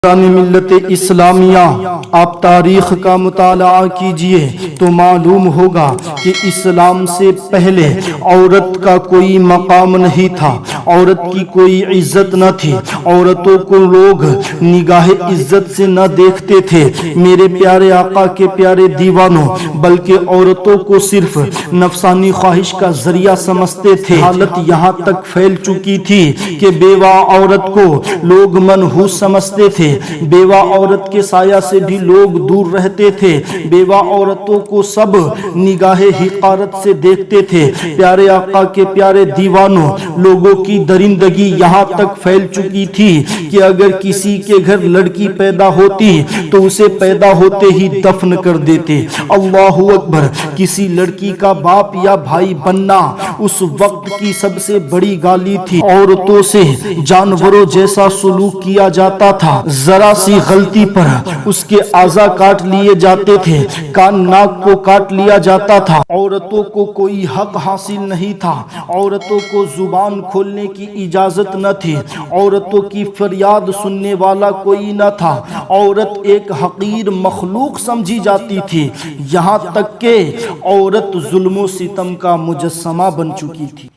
ملت اسلامیہ آپ تاریخ کا مطالعہ کیجئے تو معلوم ہوگا کہ اسلام سے پہلے عورت کا کوئی مقام نہیں تھا، عورت کی کوئی عزت نہ تھی، عورتوں کو لوگ نگاہ عزت سے نہ دیکھتے تھے میرے پیارے آقا کے پیارے دیوانوں، بلکہ عورتوں کو صرف نفسانی خواہش کا ذریعہ سمجھتے تھے۔ حالت یہاں تک پھیل چکی تھی کہ بیوہ عورت کو لوگ منحوس سمجھتے تھے، بیوہ عورت کے سایہ سے بھی لوگ دور رہتے تھے، بیوہ عورتوں کو سب نگاہ حقارت سے دیکھتے تھے۔ پیارے آقا کے پیارے دیوانوں، لوگوں کی درندگی یہاں تک پھیل چکی تھی کہ اگر کسی کے گھر لڑکی پیدا ہوتی تو اسے پیدا ہوتے ہی دفن کر دیتے۔ اللہ اکبر! کسی لڑکی کا باپ یا بھائی بننا اس وقت کی سب سے بڑی گالی تھی۔ عورتوں سے جانوروں جیسا سلوک کیا جاتا تھا، ذرا سی غلطی پر اس کے اعضاء کاٹ لیے جاتے تھے، کان ناک کو کاٹ لیا جاتا تھا۔ عورتوں کو کوئی حق حاصل نہیں تھا، عورتوں کو زبان کھولنے کی اجازت نہ تھی، عورتوں کی فریاد سننے والا کوئی نہ تھا، عورت ایک حقیر مخلوق سمجھی جاتی تھی، یہاں تک کہ عورت ظلم و ستم کا مجسمہ بن چکی تھی۔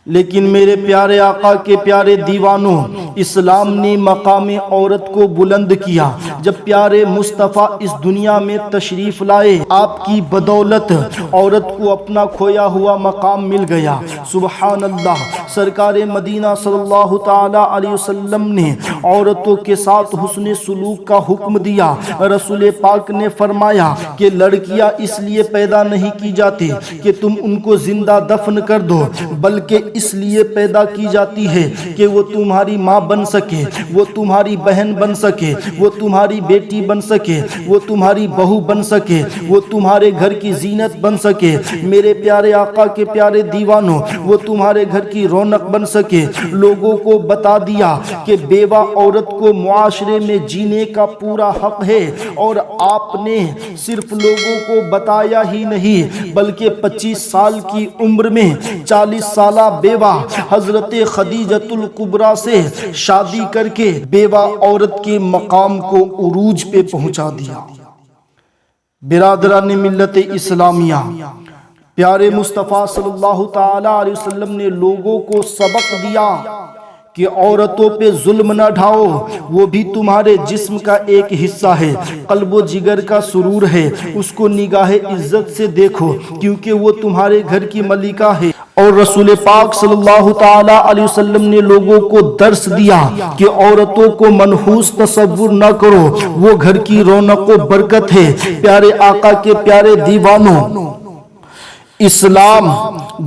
لیکن میرے پیارے آقا کے پیارے دیوانوں، اسلام نے مقام عورت کو بلند کیا۔ جب پیارے مصطفیٰ اس دنیا میں تشریف لائے، آپ کی بدولت عورت کو اپنا کھویا ہوا مقام مل گیا۔ سبحان اللہ! سرکار مدینہ صلی اللہ تعالی علیہ وسلم نے عورتوں کے ساتھ حسن سلوک کا حکم دیا۔ رسول پاک نے فرمایا کہ لڑکیاں اس لیے پیدا نہیں کی جاتی کہ تم ان کو زندہ دفن کر دو، بلکہ اس لیے پیدا کی جاتی ہے کہ وہ تمہاری ماں بن سکے، وہ تمہاری بہن بن سکے، وہ تمہاری بیٹی بن سکے، وہ تمہاری بہو بن سکے، وہ تمہارے گھر کی زینت بن سکے۔ میرے پیارے آقا کے پیارے دیوانوں، وہ تمہارے گھر کی رونق بن سکے۔ لوگوں کو بتا دیا کہ بیوہ عورت کو معاشرے میں جینے کا پورا حق ہے، اور آپ نے صرف لوگوں کو بتایا ہی نہیں بلکہ 25 سال کی عمر میں 40 سالہ بیوہ حضرت خدیجۃ الکبریٰ سے شادی کر کے بیوہ عورت کے مقام کو عروج پہ پہنچا دیا۔ برادران ملت اسلامیہ، پیارے مصطفیٰ صلی اللہ تعالی علیہ وسلم نے لوگوں کو سبق دیا کہ عورتوں پہ ظلم نہ ڈھاؤ، وہ بھی تمہارے جسم کا ایک حصہ ہے، قلب و جگر کا سرور ہے، اس کو نگاہ عزت سے دیکھو کیونکہ وہ تمہارے گھر کی ملکہ ہے۔ اور رسول پاک صلی اللہ تعالی علیہ وسلم نے لوگوں کو درس دیا کہ عورتوں کو منحوس تصور نہ کرو، وہ گھر کی رونق و برکت ہے۔ پیارے آقا کے پیارے دیوانوں، اسلام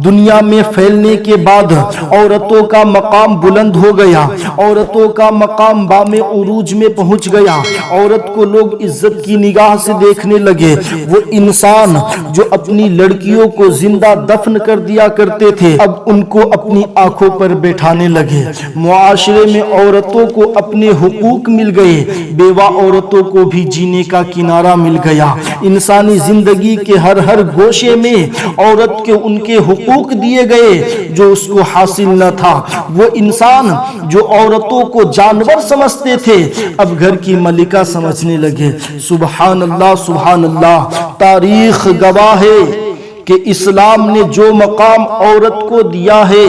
دنیا میں پھیلنے کے بعد عورتوں کا مقام بلند ہو گیا، عورتوں کا مقام بام عروج میں پہنچ گیا، عورت کو لوگ عزت کی نگاہ سے دیکھنے لگے۔ وہ انسان جو اپنی لڑکیوں کو زندہ دفن کر دیا کرتے تھے، اب ان کو اپنی آنکھوں پر بیٹھانے لگے۔ معاشرے میں عورتوں کو اپنے حقوق مل گئے، بیوہ عورتوں کو بھی جینے کا کنارہ مل گیا۔ انسانی زندگی کے ہر گوشے میں عورت کے ان کے حقوق دیے گئے جو اس کو حاصل نہ تھا۔ وہ انسان جو عورتوں کو جانور سمجھتے تھے، اب گھر کی ملکہ سمجھنے لگے۔ سبحان اللہ! سبحان اللہ! تاریخ گواہ ہے کہ اسلام نے جو مقام عورت کو دیا ہے،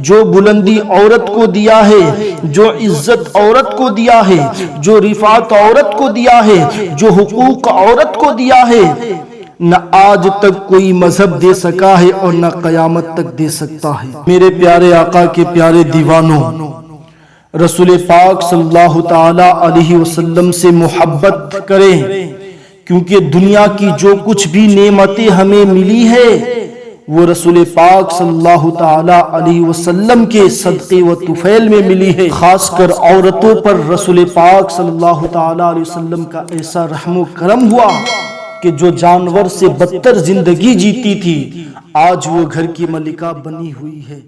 جو بلندی عورت کو دیا ہے، جو عزت عورت کو دیا ہے، جو رفعت عورت کو دیا ہے، جو حقوق عورت کو دیا ہے، نہ آج تک کوئی مذہب دے سکا ہے اور نہ قیامت تک دے سکتا ہے۔ میرے پیارے آقا کے پیارے دیوانوں، رسول پاک صلی اللہ تعالی علیہ وسلم سے محبت کریں، کیونکہ دنیا کی جو کچھ بھی نعمتیں ہمیں ملی ہے وہ رسول پاک صلی اللہ تعالی علیہ وسلم کے صدقے و طفیل میں ملی ہے۔ خاص کر عورتوں پر رسول پاک صلی اللہ تعالی علیہ وسلم کا ایسا رحم و کرم ہوا کہ جو جانور سے بدتر زندگی جیتی تھی، آج وہ گھر کی ملکہ بنی ہوئی ہے۔